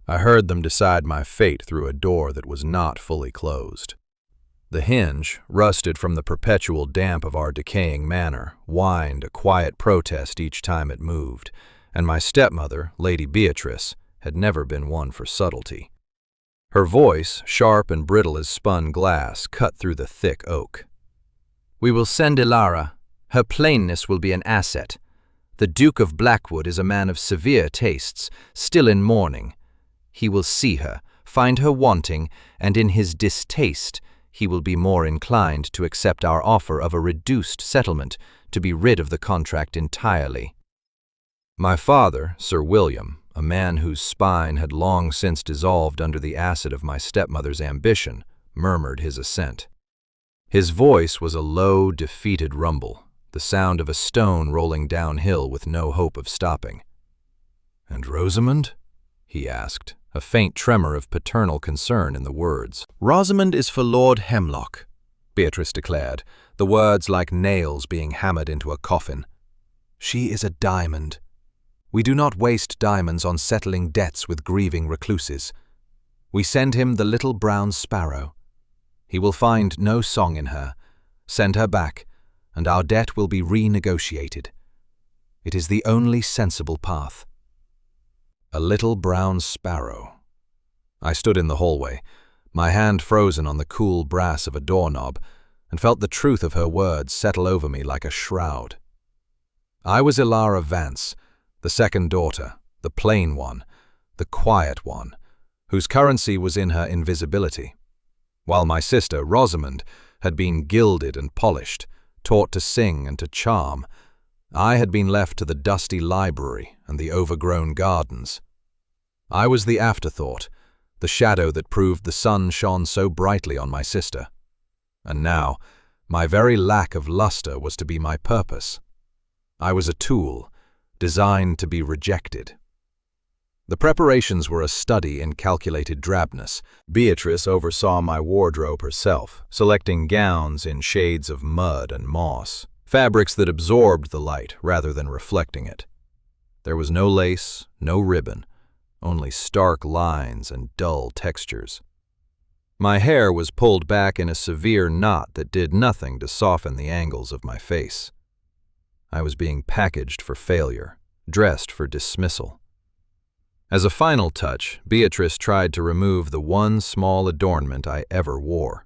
I heard them decide my fate through a door that was not fully closed. The hinge, rusted from the perpetual damp of our decaying manor, whined a quiet protest each time it moved, and my stepmother, Lady Beatrice, had never been one for subtlety. Her voice, sharp and brittle as spun glass, cut through the thick oak. "We will send Ilara. Her plainness will be an asset. The Duke of Blackwood is a man of severe tastes, still in mourning. He will see her, find her wanting, and in his distaste, he will be more inclined to accept our offer of a reduced settlement to be rid of the contract entirely." My father, Sir William, a man whose spine had long since dissolved under the acid of my stepmother's ambition, murmured his assent. His voice was a low, defeated rumble, the sound of a stone rolling downhill with no hope of stopping. "And Rosamond?" he asked, a faint tremor of paternal concern in the words. "Rosamond is for Lord Hemlock," Beatrice declared, the words like nails being hammered into a coffin. "She is a diamond. We do not waste diamonds on settling debts with grieving recluses. We send him the little brown sparrow. He will find no song in her. Send her back, and our debt will be renegotiated. It is the only sensible path." A little brown sparrow. I stood in the hallway, my hand frozen on the cool brass of a doorknob, and felt the truth of her words settle over me like a shroud. I was Ilara Vance, the second daughter, the plain one, the quiet one, whose currency was in her invisibility, while my sister, Rosamond, had been gilded and polished, taught to sing and to charm. I had been left to the dusty library and the overgrown gardens. I was the afterthought, the shadow that proved the sun shone so brightly on my sister. And now, my very lack of luster was to be my purpose. I was a tool, designed to be rejected. The preparations were a study in calculated drabness. Beatrice oversaw my wardrobe herself, selecting gowns in shades of mud and moss, fabrics that absorbed the light rather than reflecting it. There was no lace, no ribbon, only stark lines and dull textures. My hair was pulled back in a severe knot that did nothing to soften the angles of my face. I was being packaged for failure, dressed for dismissal. As a final touch, Beatrice tried to remove the one small adornment I ever wore,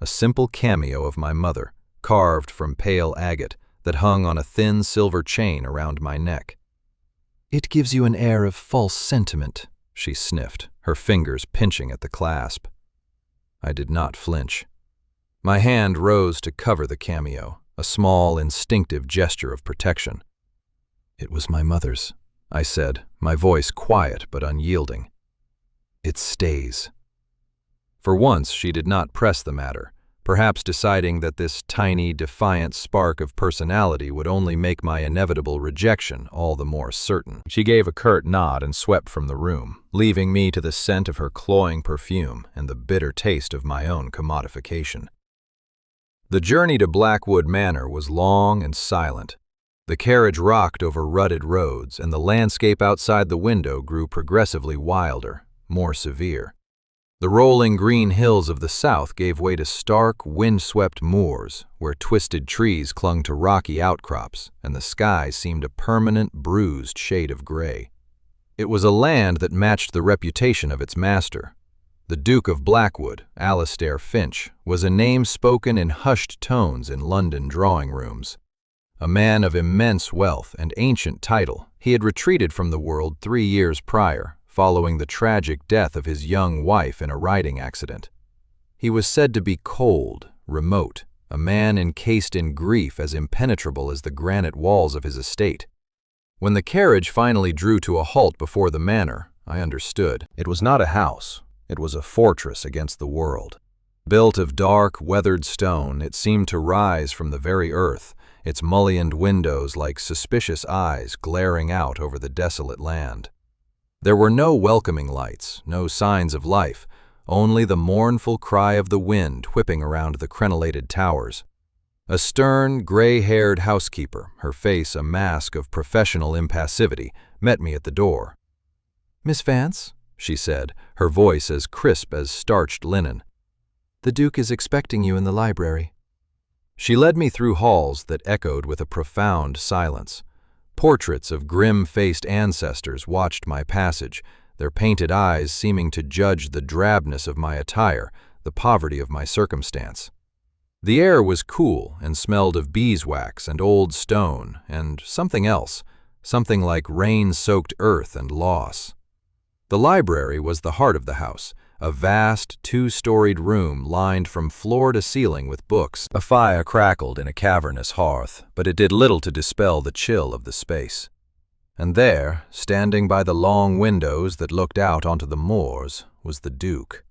a simple cameo of my mother, carved from pale agate, that hung on a thin silver chain around my neck. "It gives you an air of false sentiment," she sniffed, her fingers pinching at the clasp. I did not flinch. My hand rose to cover the cameo, a small, instinctive gesture of protection. "It was my mother's," I said, my voice quiet but unyielding. "It stays." For once, she did not press the matter, perhaps deciding that this tiny, defiant spark of personality would only make my inevitable rejection all the more certain. She gave a curt nod and swept from the room, leaving me to the scent of her cloying perfume and the bitter taste of my own commodification. The journey to Blackwood Manor was long and silent. The carriage rocked over rutted roads, and the landscape outside the window grew progressively wilder, more severe. The rolling green hills of the south gave way to stark, wind-swept moors, where twisted trees clung to rocky outcrops, and the sky seemed a permanent, bruised shade of gray. It was a land that matched the reputation of its master. The Duke of Blackwood, Alastair Finch, was a name spoken in hushed tones in London drawing rooms. A man of immense wealth and ancient title, he had retreated from the world 3 years prior, following the tragic death of his young wife in a riding accident. He was said to be cold, remote, a man encased in grief as impenetrable as the granite walls of his estate. When the carriage finally drew to a halt before the manor, I understood. It was not a house, it was a fortress against the world. Built of dark, weathered stone, it seemed to rise from the very earth, its mullioned windows like suspicious eyes glaring out over the desolate land. There were no welcoming lights, no signs of life, only the mournful cry of the wind whipping around the crenellated towers. A stern, gray-haired housekeeper, her face a mask of professional impassivity, met me at the door. "Miss Vance?" she said, her voice as crisp as starched linen. "The Duke is expecting you in the library." She led me through halls that echoed with a profound silence. Portraits of grim-faced ancestors watched my passage, their painted eyes seeming to judge the drabness of my attire, the poverty of my circumstance. The air was cool and smelled of beeswax and old stone and something else, something like rain-soaked earth and loss. The library was the heart of the house, a vast, two-storied room lined from floor to ceiling with books. A fire crackled in a cavernous hearth, but it did little to dispel the chill of the space. And there, standing by the long windows that looked out onto the moors, was the Duke.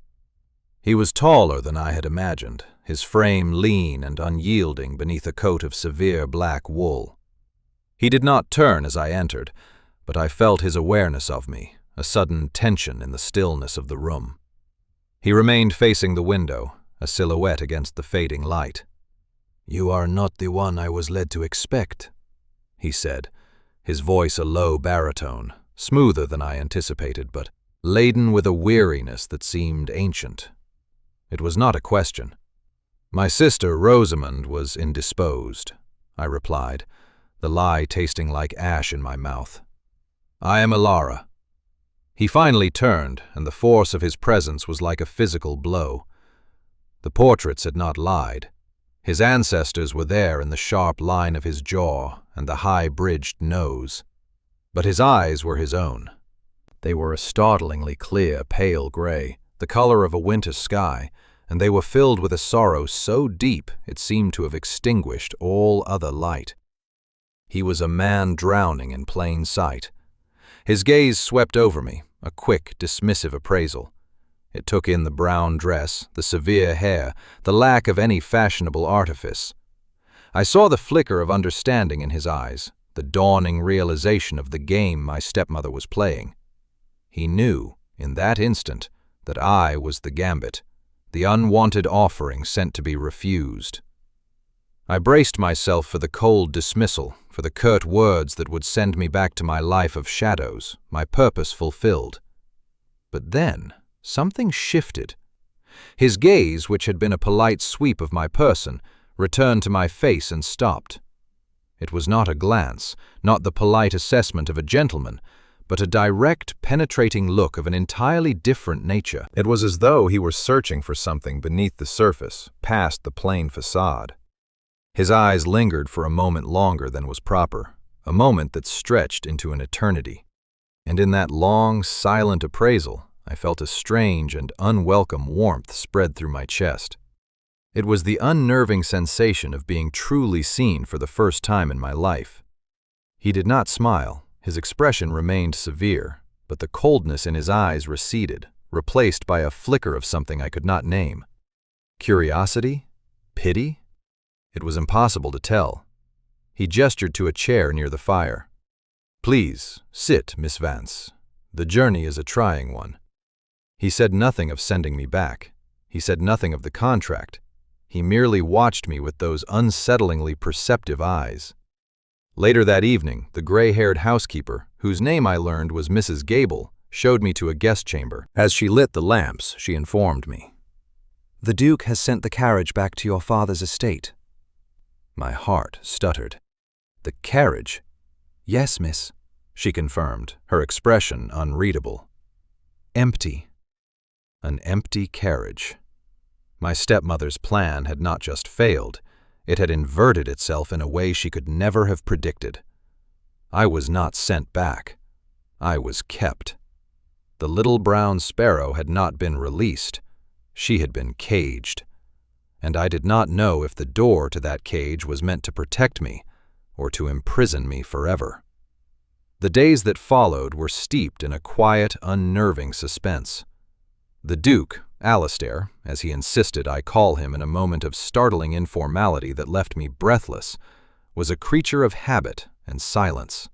He was taller than I had imagined, his frame lean and unyielding beneath a coat of severe black wool. He did not turn as I entered, but I felt his awareness of me, a sudden tension in the stillness of the room. He remained facing the window, a silhouette against the fading light. "You are not the one I was led to expect," he said, his voice a low baritone, smoother than I anticipated, but laden with a weariness that seemed ancient. It was not a question. "My sister Rosamond was indisposed," I replied, the lie tasting like ash in my mouth. "I am Ilara." He finally turned, and the force of his presence was like a physical blow. The portraits had not lied. His ancestors were there in the sharp line of his jaw and the high-bridged nose. But his eyes were his own. They were a startlingly clear, pale gray, the color of a winter sky, and they were filled with a sorrow so deep it seemed to have extinguished all other light. He was a man drowning in plain sight. His gaze swept over me, a quick, dismissive appraisal. It took in the brown dress, the severe hair, the lack of any fashionable artifice. I saw the flicker of understanding in his eyes, the dawning realization of the game my stepmother was playing. He knew, in that instant, that I was the gambit, the unwanted offering sent to be refused. I braced myself for the cold dismissal, for the curt words that would send me back to my life of shadows, my purpose fulfilled. But then, something shifted. His gaze, which had been a polite sweep of my person, returned to my face and stopped. It was not a glance, not the polite assessment of a gentleman, but a direct, penetrating look of an entirely different nature. It was as though he were searching for something beneath the surface, past the plain facade. His eyes lingered for a moment longer than was proper, a moment that stretched into an eternity. And in that long, silent appraisal, I felt a strange and unwelcome warmth spread through my chest. It was the unnerving sensation of being truly seen for the first time in my life. He did not smile. His expression remained severe, but the coldness in his eyes receded, replaced by a flicker of something I could not name. Curiosity? Pity? It was impossible to tell. He gestured to a chair near the fire. "Please, sit, Miss Vance. The journey is a trying one." He said nothing of sending me back. He said nothing of the contract. He merely watched me with those unsettlingly perceptive eyes. Later that evening, the gray-haired housekeeper, whose name I learned was Mrs. Gable, showed me to a guest chamber. As she lit the lamps, she informed me. "The Duke has sent the carriage back to your father's estate." My heart stuttered. "The carriage?" "Yes, miss," she confirmed, her expression unreadable. "Empty." An empty carriage. My stepmother's plan had not just failed, it had inverted itself in a way she could never have predicted. I was not sent back. I was kept. The little brown sparrow had not been released. She had been caged. And I did not know if the door to that cage was meant to protect me or to imprison me forever. The days that followed were steeped in a quiet, unnerving suspense. The Duke, Alistair, as he insisted I call him in a moment of startling informality that left me breathless, was a creature of habit and silence.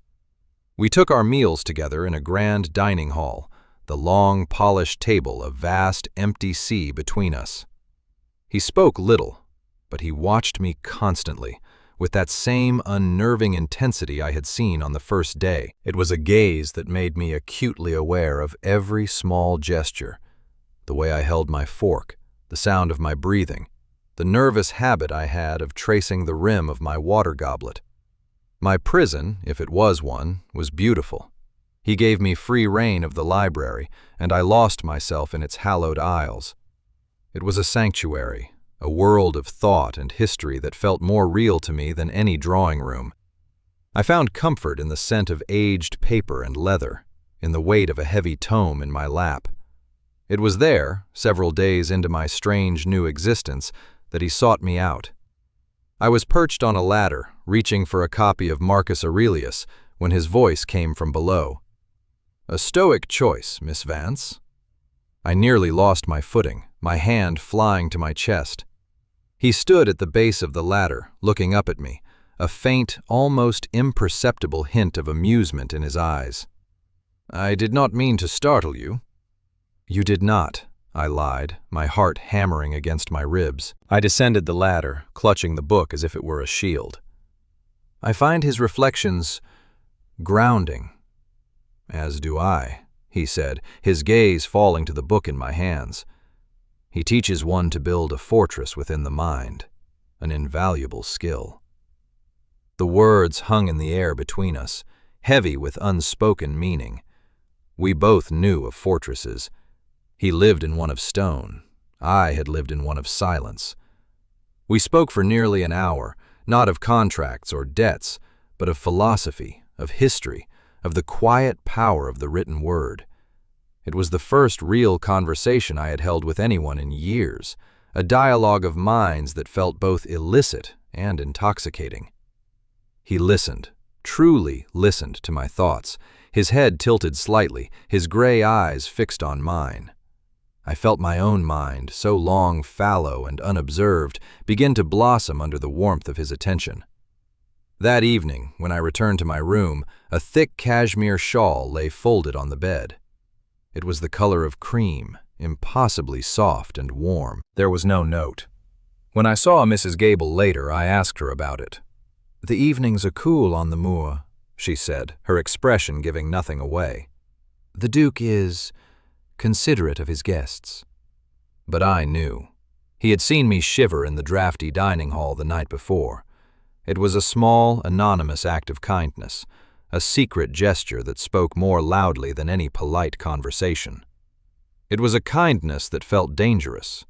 We took our meals together in a grand dining hall, the long, polished table a vast, empty sea between us. He spoke little, but he watched me constantly, with that same unnerving intensity I had seen on the first day. It was a gaze that made me acutely aware of every small gesture, the way I held my fork, the sound of my breathing, the nervous habit I had of tracing the rim of my water goblet. My prison, if it was one, was beautiful. He gave me free rein of the library, and I lost myself in its hallowed aisles. It was a sanctuary, a world of thought and history that felt more real to me than any drawing room. I found comfort in the scent of aged paper and leather, in the weight of a heavy tome in my lap. It was there, several days into my strange new existence, that he sought me out. I was perched on a ladder, reaching for a copy of Marcus Aurelius, when his voice came from below. "A stoic choice, Miss Vance." I nearly lost my footing, my hand flying to my chest. He stood at the base of the ladder, looking up at me, a faint, almost imperceptible hint of amusement in his eyes. "I did not mean to startle you." "You did not," I lied, my heart hammering against my ribs. I descended the ladder, clutching the book as if it were a shield. "I find his reflections grounding." "As do I," he said, his gaze falling to the book in my hands. "He teaches one to build a fortress within the mind, an invaluable skill." The words hung in the air between us, heavy with unspoken meaning. We both knew of fortresses. He lived in one of stone. I had lived in one of silence. We spoke for nearly an hour, not of contracts or debts, but of philosophy, of history, of the quiet power of the written word. It was the first real conversation I had held with anyone in years, a dialogue of minds that felt both illicit and intoxicating. He listened, truly listened to my thoughts, his head tilted slightly, his gray eyes fixed on mine. I felt my own mind, so long fallow and unobserved, begin to blossom under the warmth of his attention. That evening, when I returned to my room, a thick cashmere shawl lay folded on the bed. It was the color of cream, impossibly soft and warm. There was no note. When I saw Mrs. Gable later, I asked her about it. "The evenings are cool on the moor," she said, her expression giving nothing away. "The Duke is considerate of his guests." But I knew. He had seen me shiver in the drafty dining hall the night before. It was a small, anonymous act of kindness, a secret gesture that spoke more loudly than any polite conversation. It was a kindness that felt dangerous,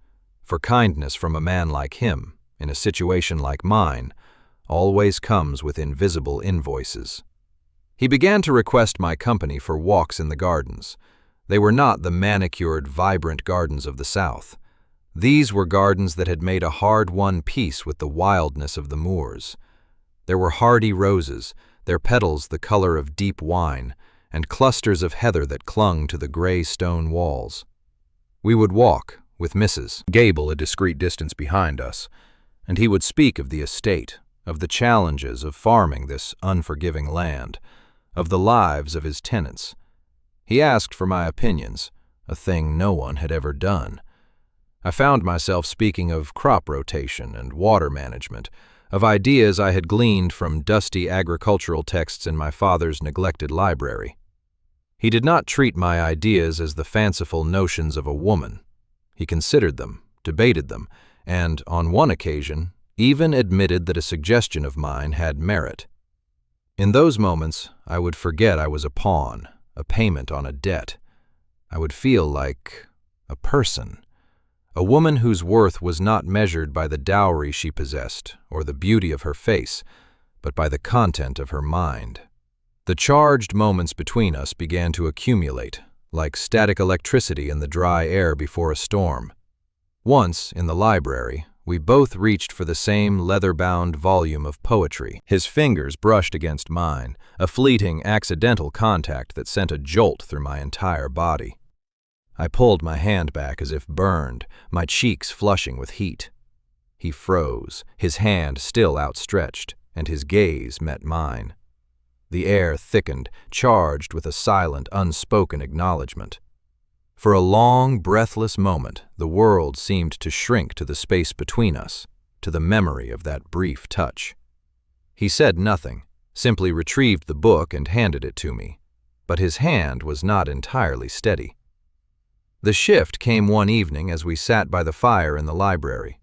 for kindness from a man like him, in a situation like mine, always comes with invisible invoices. He began to request my company for walks in the gardens. They were not the manicured, vibrant gardens of the South. These were gardens that had made a hard-won peace with the wildness of the moors. There were hardy roses, their petals the color of deep wine, and clusters of heather that clung to the gray stone walls. We would walk, with Mrs. Gable a discreet distance behind us, and he would speak of the estate, of the challenges of farming this unforgiving land, of the lives of his tenants. He asked for my opinions, a thing no one had ever done. I found myself speaking of crop rotation and water management, of ideas I had gleaned from dusty agricultural texts in my father's neglected library. He did not treat my ideas as the fanciful notions of a woman. He considered them, debated them, and, on one occasion, even admitted that a suggestion of mine had merit. In those moments, I would forget I was a pawn, a payment on a debt. I would feel like a person, a woman whose worth was not measured by the dowry she possessed or the beauty of her face, but by the content of her mind. The charged moments between us began to accumulate, like static electricity in the dry air before a storm. Once, in the library, we both reached for the same leather-bound volume of poetry. His fingers brushed against mine, a fleeting, accidental contact that sent a jolt through my entire body. I pulled my hand back as if burned, my cheeks flushing with heat. He froze, his hand still outstretched, and his gaze met mine. The air thickened, charged with a silent, unspoken acknowledgement. For a long, breathless moment, the world seemed to shrink to the space between us, to the memory of that brief touch. He said nothing, simply retrieved the book and handed it to me, but his hand was not entirely steady. The shift came one evening as we sat by the fire in the library.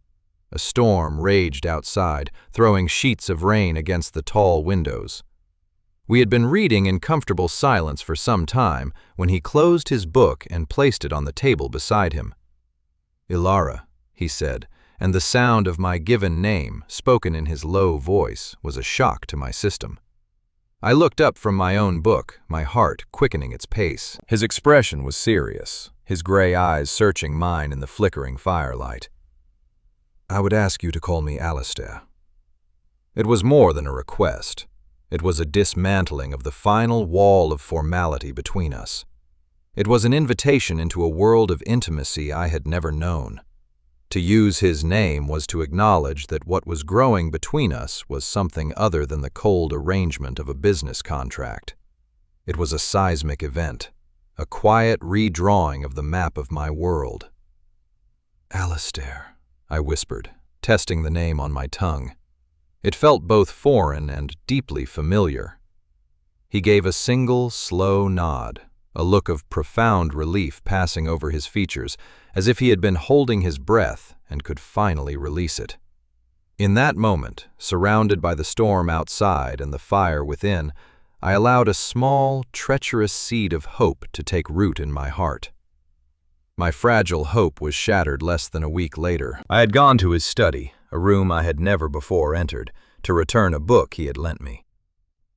A storm raged outside, throwing sheets of rain against the tall windows. We had been reading in comfortable silence for some time when he closed his book and placed it on the table beside him. "Ilara," he said, and the sound of my given name, spoken in his low voice, was a shock to my system. I looked up from my own book, my heart quickening its pace. His expression was serious, his gray eyes searching mine in the flickering firelight. "I would ask you to call me Alistair." It was more than a request. It was a dismantling of the final wall of formality between us. It was an invitation into a world of intimacy I had never known. To use his name was to acknowledge that what was growing between us was something other than the cold arrangement of a business contract. It was a seismic event, a quiet redrawing of the map of my world. "Alistair," I whispered, testing the name on my tongue. It felt both foreign and deeply familiar. He gave a single, slow nod, a look of profound relief passing over his features, as if he had been holding his breath and could finally release it. In that moment, surrounded by the storm outside and the fire within, I allowed a small, treacherous seed of hope to take root in my heart. My fragile hope was shattered less than a week later. I had gone to his study, a room I had never before entered, to return a book he had lent me.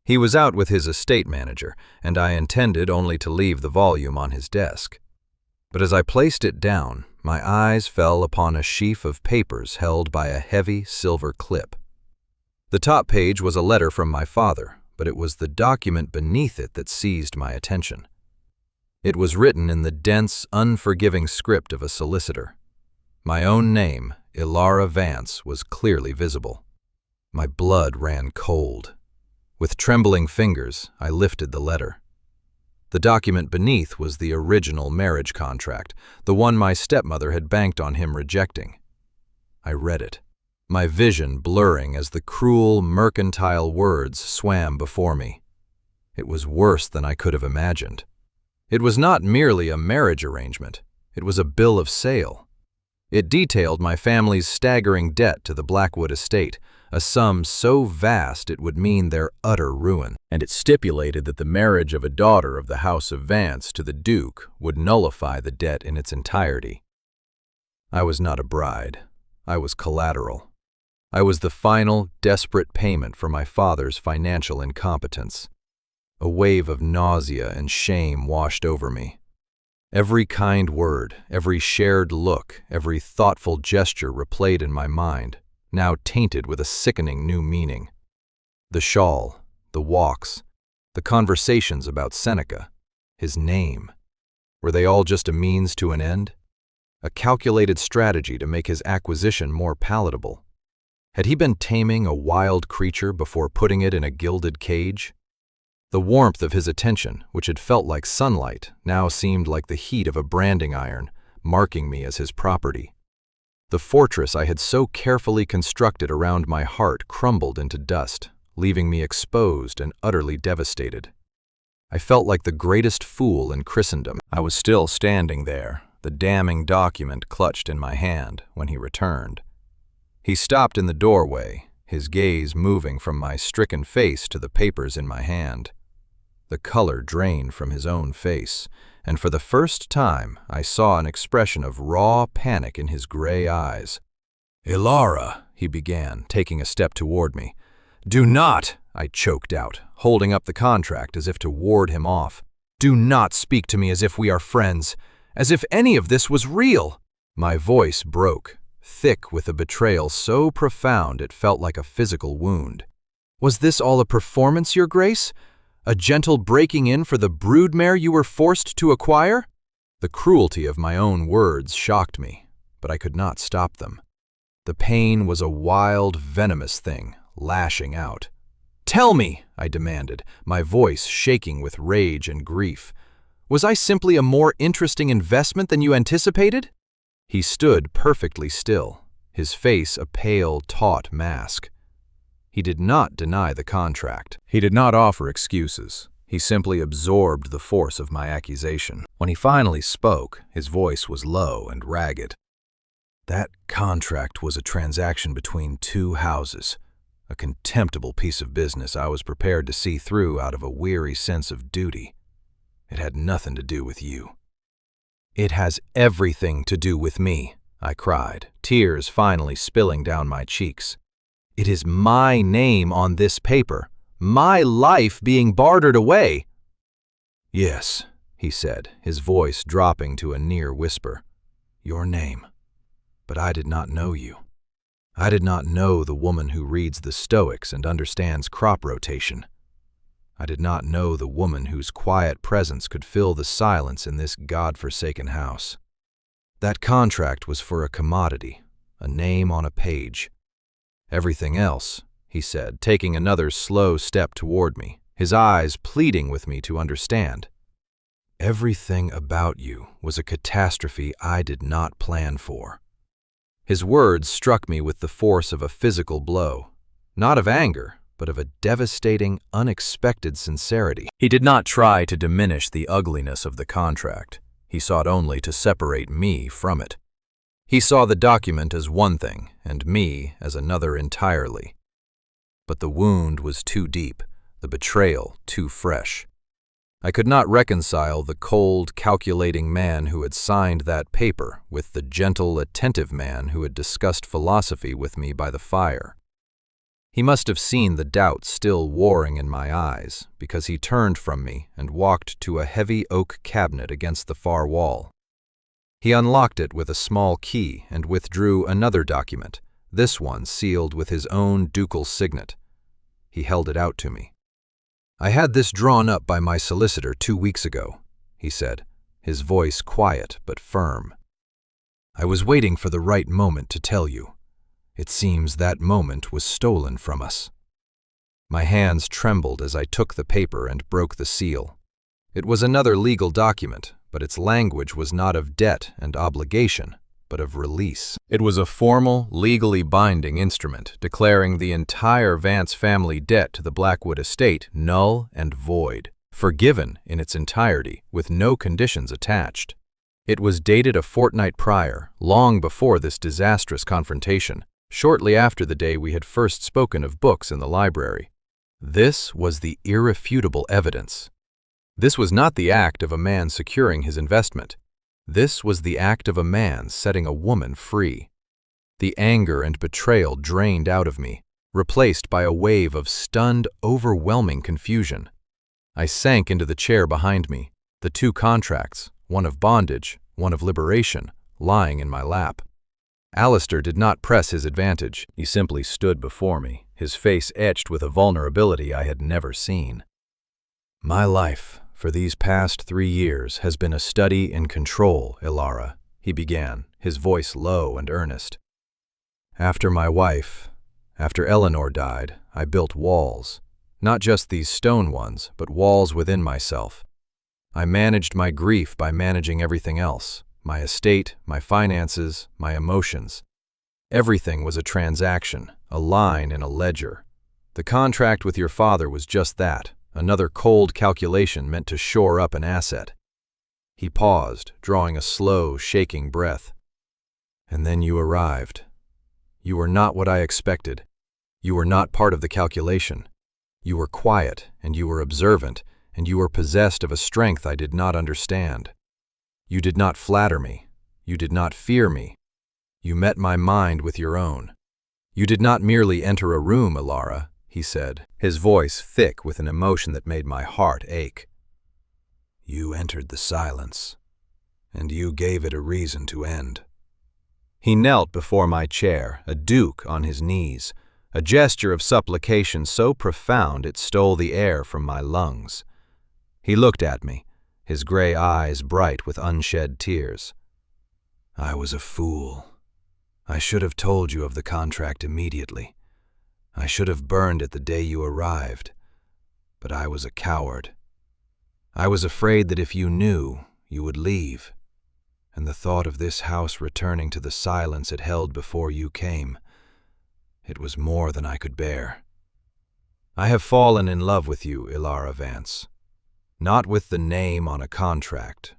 He was out with his estate manager, and I intended only to leave the volume on his desk. But as I placed it down, my eyes fell upon a sheaf of papers held by a heavy silver clip. The top page was a letter from my father, but it was the document beneath it that seized my attention. It was written in the dense, unforgiving script of a solicitor. My own name, Ilara Vance, was clearly visible. My blood ran cold. With trembling fingers, I lifted the letter. The document beneath was the original marriage contract, the one my stepmother had banked on him rejecting. I read it, my vision blurring as the cruel, mercantile words swam before me. It was worse than I could have imagined. It was not merely a marriage arrangement, it was a bill of sale. It detailed my family's staggering debt to the Blackwood estate, a sum so vast it would mean their utter ruin, and it stipulated that the marriage of a daughter of the House of Vance to the Duke would nullify the debt in its entirety. I was not a bride. I was collateral. I was the final, desperate payment for my father's financial incompetence. A wave of nausea and shame washed over me. Every kind word, every shared look, every thoughtful gesture replayed in my mind, now tainted with a sickening new meaning. The shawl, the walks, the conversations about Seneca, his name. Were they all just a means to an end? A calculated strategy to make his acquisition more palatable? Had he been taming a wild creature before putting it in a gilded cage? The warmth of his attention, which had felt like sunlight, now seemed like the heat of a branding iron, marking me as his property. The fortress I had so carefully constructed around my heart crumbled into dust, leaving me exposed and utterly devastated. I felt like the greatest fool in Christendom. I was still standing there, the damning document clutched in my hand, when he returned. He stopped in the doorway, his gaze moving from my stricken face to the papers in my hand. The color drained from his own face, and for the first time I saw an expression of raw panic in his gray eyes. "Ilara," he began, taking a step toward me. "Do not," I choked out, holding up the contract as if to ward him off. "Do not speak to me as if we are friends, as if any of this was real." My voice broke, thick with a betrayal so profound it felt like a physical wound. "Was this all a performance, Your Grace? A gentle breaking in for the broodmare you were forced to acquire?" The cruelty of my own words shocked me, but I could not stop them. The pain was a wild, venomous thing, lashing out. "Tell me," I demanded, my voice shaking with rage and grief. "Was I simply a more interesting investment than you anticipated?" He stood perfectly still, his face a pale, taut mask. He did not deny the contract. He did not offer excuses. He simply absorbed the force of my accusation. When he finally spoke, his voice was low and ragged. That contract was a transaction between two houses, a contemptible piece of business I was prepared to see through out of a weary sense of duty. It had nothing to do with you. It has everything to do with me, I cried, tears finally spilling down my cheeks. It is my name on this paper, my life being bartered away. Yes, he said, his voice dropping to a near whisper. Your name. But I did not know you. I did not know the woman who reads the Stoics and understands crop rotation. I did not know the woman whose quiet presence could fill the silence in this God-forsaken house. That contract was for a commodity, a name on a page. Everything else, he said, taking another slow step toward me, his eyes pleading with me to understand. Everything about you was a catastrophe I did not plan for. His words struck me with the force of a physical blow, not of anger, but of a devastating, unexpected sincerity. He did not try to diminish the ugliness of the contract. He sought only to separate me from it. He saw the document as one thing, and me as another entirely. But the wound was too deep, the betrayal too fresh. I could not reconcile the cold, calculating man who had signed that paper with the gentle, attentive man who had discussed philosophy with me by the fire. He must have seen the doubt still warring in my eyes, because he turned from me and walked to a heavy oak cabinet against the far wall. He unlocked it with a small key and withdrew another document, this one sealed with his own ducal signet. He held it out to me. I had this drawn up by my solicitor 2 weeks ago, he said, his voice quiet but firm. I was waiting for the right moment to tell you. It seems that moment was stolen from us. My hands trembled as I took the paper and broke the seal. It was another legal document, but its language was not of debt and obligation, but of release. It was a formal, legally binding instrument declaring the entire Vance family debt to the Blackwood estate null and void, forgiven in its entirety with no conditions attached. It was dated a fortnight prior, long before this disastrous confrontation, shortly after the day we had first spoken of books in the library. This was the irrefutable evidence. This was not the act of a man securing his investment. This was the act of a man setting a woman free. The anger and betrayal drained out of me, replaced by a wave of stunned, overwhelming confusion. I sank into the chair behind me, the two contracts, one of bondage, one of liberation, lying in my lap. Alistair did not press his advantage. He simply stood before me, his face etched with a vulnerability I had never seen. My life, for these past 3 years, has been a study in control, Ilara, he began, his voice low and earnest. After my wife, after Eleanor died, I built walls, not just these stone ones, but walls within myself. I managed my grief by managing everything else. My estate, my finances, my emotions. Everything was a transaction, a line in a ledger. The contract with your father was just that, another cold calculation meant to shore up an asset. He paused, drawing a slow, shaking breath. And then you arrived. You were not what I expected. You were not part of the calculation. You were quiet, and you were observant, and you were possessed of a strength I did not understand. You did not flatter me. You did not fear me. You met my mind with your own. You did not merely enter a room, Ilara, he said, his voice thick with an emotion that made my heart ache. You entered the silence, and you gave it a reason to end. He knelt before my chair, a duke on his knees, a gesture of supplication so profound it stole the air from my lungs. He looked at me, his gray eyes bright with unshed tears. I was a fool. I should have told you of the contract immediately. I should have burned it the day you arrived. But I was a coward. I was afraid that if you knew, you would leave. And the thought of this house returning to the silence it held before you came, it was more than I could bear. I have fallen in love with you, Ilara Vance. Not with the name on a contract,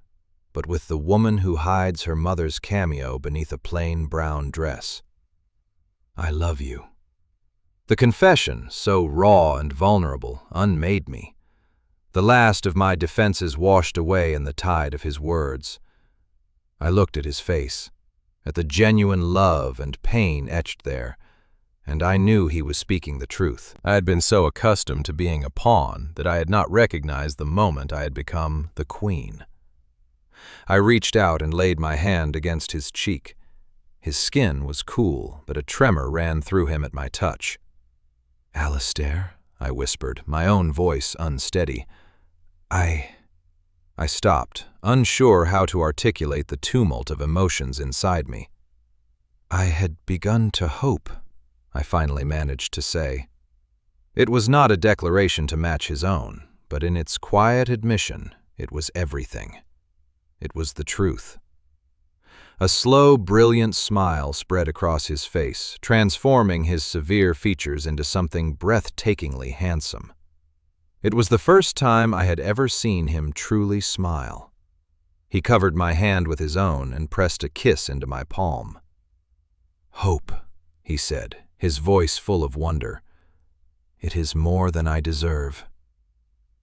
but with the woman who hides her mother's cameo beneath a plain brown dress. I love you. The confession, so raw and vulnerable, unmade me. The last of my defenses washed away in the tide of his words. I looked at his face, at the genuine love and pain etched there, and I knew he was speaking the truth. I had been so accustomed to being a pawn that I had not recognized the moment I had become the queen. I reached out and laid my hand against his cheek. His skin was cool, but a tremor ran through him at my touch. "Alistair," I whispered, my own voice unsteady. I stopped, unsure how to articulate the tumult of emotions inside me. "I had begun to hope," I finally managed to say. It was not a declaration to match his own, but in its quiet admission, it was everything. It was the truth. A slow, brilliant smile spread across his face, transforming his severe features into something breathtakingly handsome. It was the first time I had ever seen him truly smile. He covered my hand with his own and pressed a kiss into my palm. "Hope," he said, his voice full of wonder. "It is more than I deserve."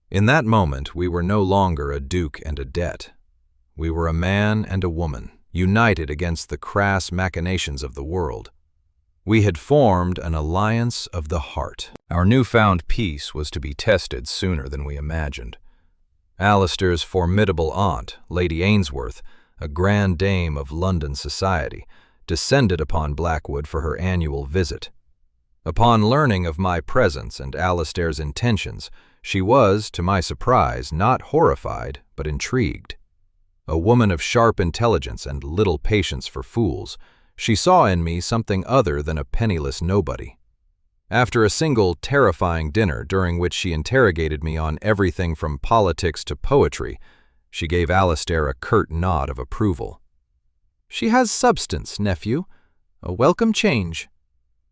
In that moment, we were no longer a duke and a debt. We were a man and a woman, united against the crass machinations of the world. We had formed an alliance of the heart. Our newfound peace was to be tested sooner than we imagined. Alistair's formidable aunt, Lady Ainsworth, a grand dame of London society, descended upon Blackwood for her annual visit. Upon learning of my presence and Alistair's intentions, she was, to my surprise, not horrified, but intrigued. A woman of sharp intelligence and little patience for fools, she saw in me something other than a penniless nobody. After a single terrifying dinner during which she interrogated me on everything from politics to poetry, she gave Alistair a curt nod of approval. "She has substance, nephew. A welcome change."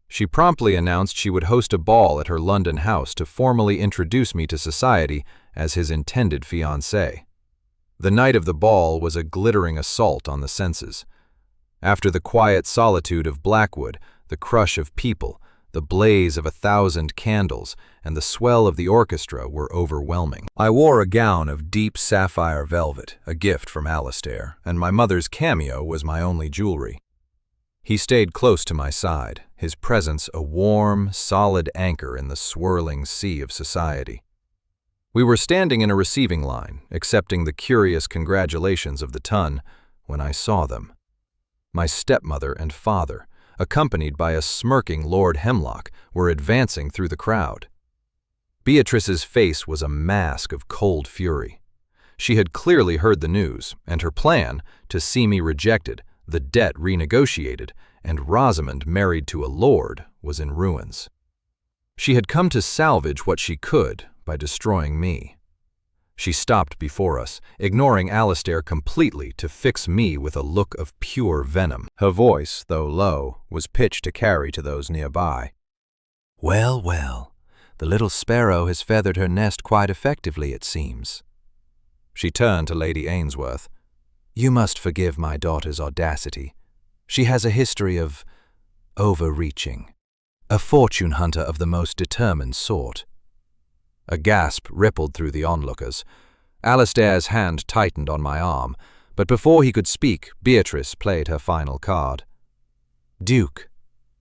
She promptly announced she would host a ball at her London house to formally introduce me to society as his intended fiancée. The night of the ball was a glittering assault on the senses. After the quiet solitude of Blackwood, the crush of people, the blaze of 1,000 candles, and the swell of the orchestra were overwhelming. I wore a gown of deep sapphire velvet, a gift from Alistair, and my mother's cameo was my only jewelry. He stayed close to my side, his presence a warm, solid anchor in the swirling sea of society. We were standing in a receiving line, accepting the curious congratulations of the ton, when I saw them. My stepmother and father, accompanied by a smirking Lord Hemlock, were advancing through the crowd. Beatrice's face was a mask of cold fury. She had clearly heard the news, and her plan, to see me rejected, the debt renegotiated, and Rosamond married to a lord, was in ruins. She had come to salvage what she could by destroying me. She stopped before us, ignoring Alistair completely to fix me with a look of pure venom. Her voice, though low, was pitched to carry to those nearby. "Well, well, the little sparrow has feathered her nest quite effectively, it seems." She turned to Lady Ainsworth. "You must forgive my daughter's audacity. She has a history of overreaching. A fortune hunter of the most determined sort." A gasp rippled through the onlookers. Alistair's hand tightened on my arm, but before he could speak, Beatrice played her final card. "Duke,"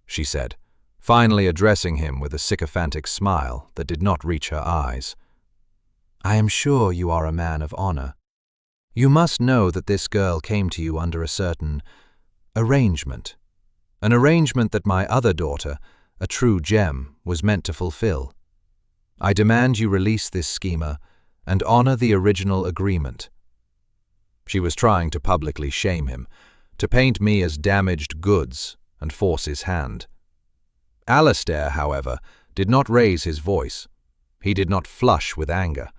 she said, finally addressing him with a sycophantic smile that did not reach her eyes. "I am sure you are a man of honor. You must know that this girl came to you under a certain arrangement, an arrangement that my other daughter, a true gem, was meant to fulfill. I demand you release this schemer and honor the original agreement." She was trying to publicly shame him, to paint me as damaged goods and force his hand. Alistair, however, did not raise his voice. He did not flush with anger.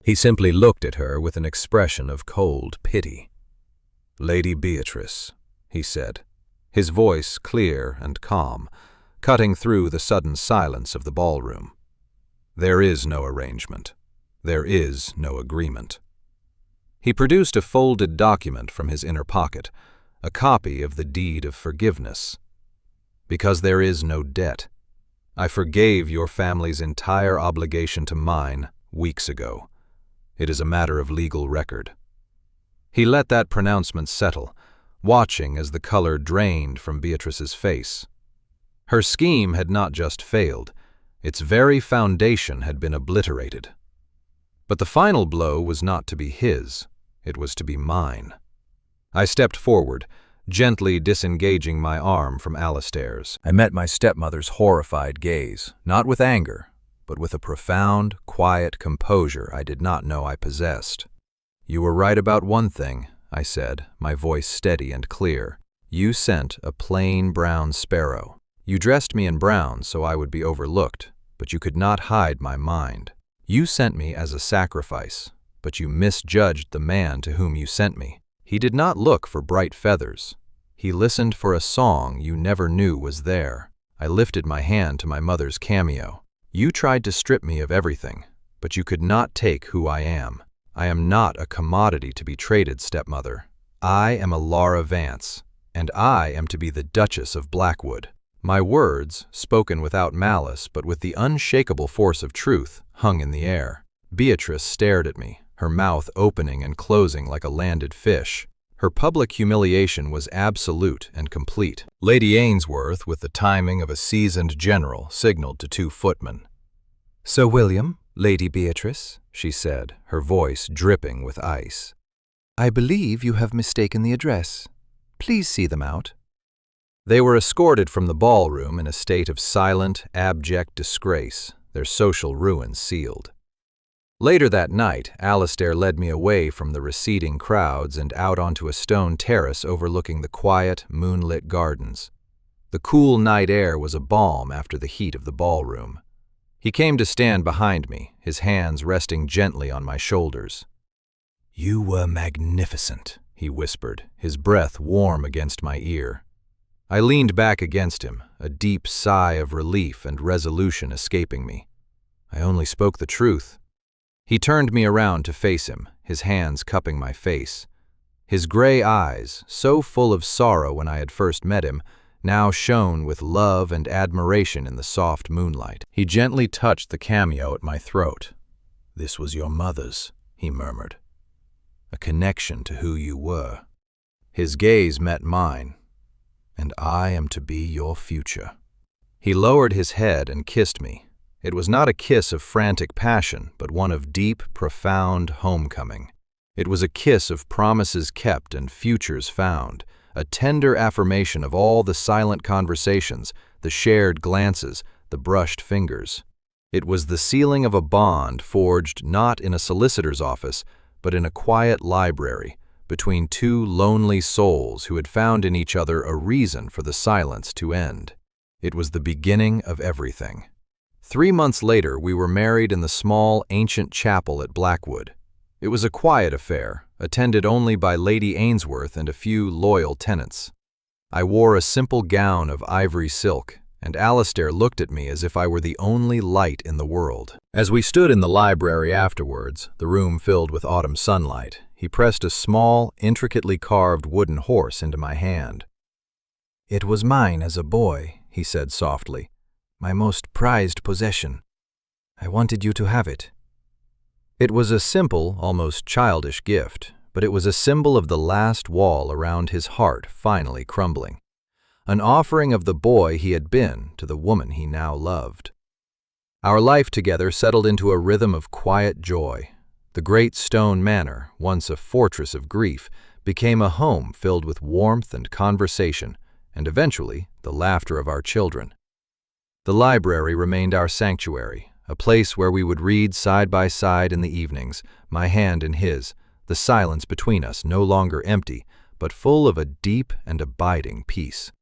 He simply looked at her with an expression of cold pity. "Lady Beatrice," he said, his voice clear and calm, cutting through the sudden silence of the ballroom. There is no arrangement. There is no agreement. He produced a folded document from his inner pocket, a copy of the deed of forgiveness. Because there is no debt. I forgave your family's entire obligation to mine weeks ago. It is a matter of legal record. He let that pronouncement settle, watching as the color drained from Beatrice's face. Her scheme had not just failed, its very foundation had been obliterated. But the final blow was not to be his, it was to be mine. I stepped forward, gently disengaging my arm from Alistair's. I met my stepmother's horrified gaze, not with anger, but with a profound, quiet composure I did not know I possessed. You were right about one thing, I said, my voice steady and clear. You sent a plain brown sparrow. You dressed me in brown so I would be overlooked, but you could not hide my mind. You sent me as a sacrifice, but you misjudged the man to whom you sent me. He did not look for bright feathers. He listened for a song you never knew was there. I lifted my hand to my mother's cameo. You tried to strip me of everything, but you could not take who I am. I am not a commodity to be traded, stepmother. I am a Lara Vance, and I am to be the Duchess of Blackwood. My words, spoken without malice but with the unshakable force of truth, hung in the air. Beatrice stared at me, her mouth opening and closing like a landed fish. Her public humiliation was absolute and complete. Lady Ainsworth, with the timing of a seasoned general, signaled to 2 footmen. "Sir William, Lady Beatrice," she said, her voice dripping with ice. "I believe you have mistaken the address. Please see them out." They were escorted from the ballroom in a state of silent, abject disgrace, their social ruin sealed. Later that night, Alistair led me away from the receding crowds and out onto a stone terrace overlooking the quiet, moonlit gardens. The cool night air was a balm after the heat of the ballroom. He came to stand behind me, his hands resting gently on my shoulders. "You were magnificent," he whispered, his breath warm against my ear. I leaned back against him, a deep sigh of relief and resolution escaping me. I only spoke the truth. He turned me around to face him, his hands cupping my face. His gray eyes, so full of sorrow when I had first met him, now shone with love and admiration in the soft moonlight. He gently touched the cameo at my throat. "This was your mother's," he murmured. "A connection to who you were." His gaze met mine. "And I am to be your future." He lowered his head and kissed me. It was not a kiss of frantic passion, but one of deep, profound homecoming. It was a kiss of promises kept and futures found, a tender affirmation of all the silent conversations, the shared glances, the brushed fingers. It was the sealing of a bond forged not in a solicitor's office, but in a quiet library, between 2 lonely souls who had found in each other a reason for the silence to end. It was the beginning of everything. 3 months later, we were married in the small, ancient chapel at Blackwood. It was a quiet affair, attended only by Lady Ainsworth and a few loyal tenants. I wore a simple gown of ivory silk, and Alistair looked at me as if I were the only light in the world. As we stood in the library afterwards, the room filled with autumn sunlight, he pressed a small, intricately carved wooden horse into my hand. "It was mine as a boy," he said softly. "My most prized possession. I wanted you to have it." It was a simple, almost childish gift, but it was a symbol of the last wall around his heart finally crumbling. An offering of the boy he had been to the woman he now loved. Our life together settled into a rhythm of quiet joy. The great stone manor, once a fortress of grief, became a home filled with warmth and conversation, and eventually the laughter of our children. The library remained our sanctuary, a place where we would read side by side in the evenings, my hand in his, the silence between us no longer empty, but full of a deep and abiding peace.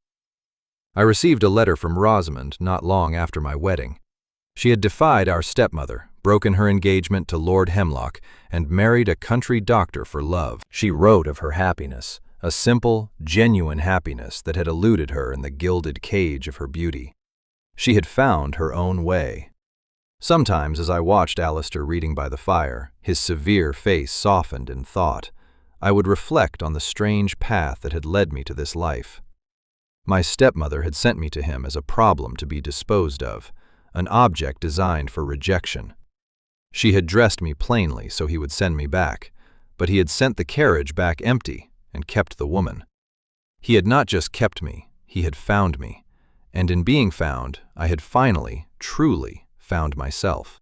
I received a letter from Rosamond not long after my wedding. She had defied our stepmother, broken her engagement to Lord Hemlock, and married a country doctor for love. She wrote of her happiness, a simple, genuine happiness that had eluded her in the gilded cage of her beauty. She had found her own way. Sometimes, as I watched Alistair reading by the fire, his severe face softened in thought, I would reflect on the strange path that had led me to this life. My stepmother had sent me to him as a problem to be disposed of, an object designed for rejection. She had dressed me plainly so he would send me back, but he had sent the carriage back empty and kept the woman. He had not just kept me, he had found me, and in being found, I had finally, truly, found myself.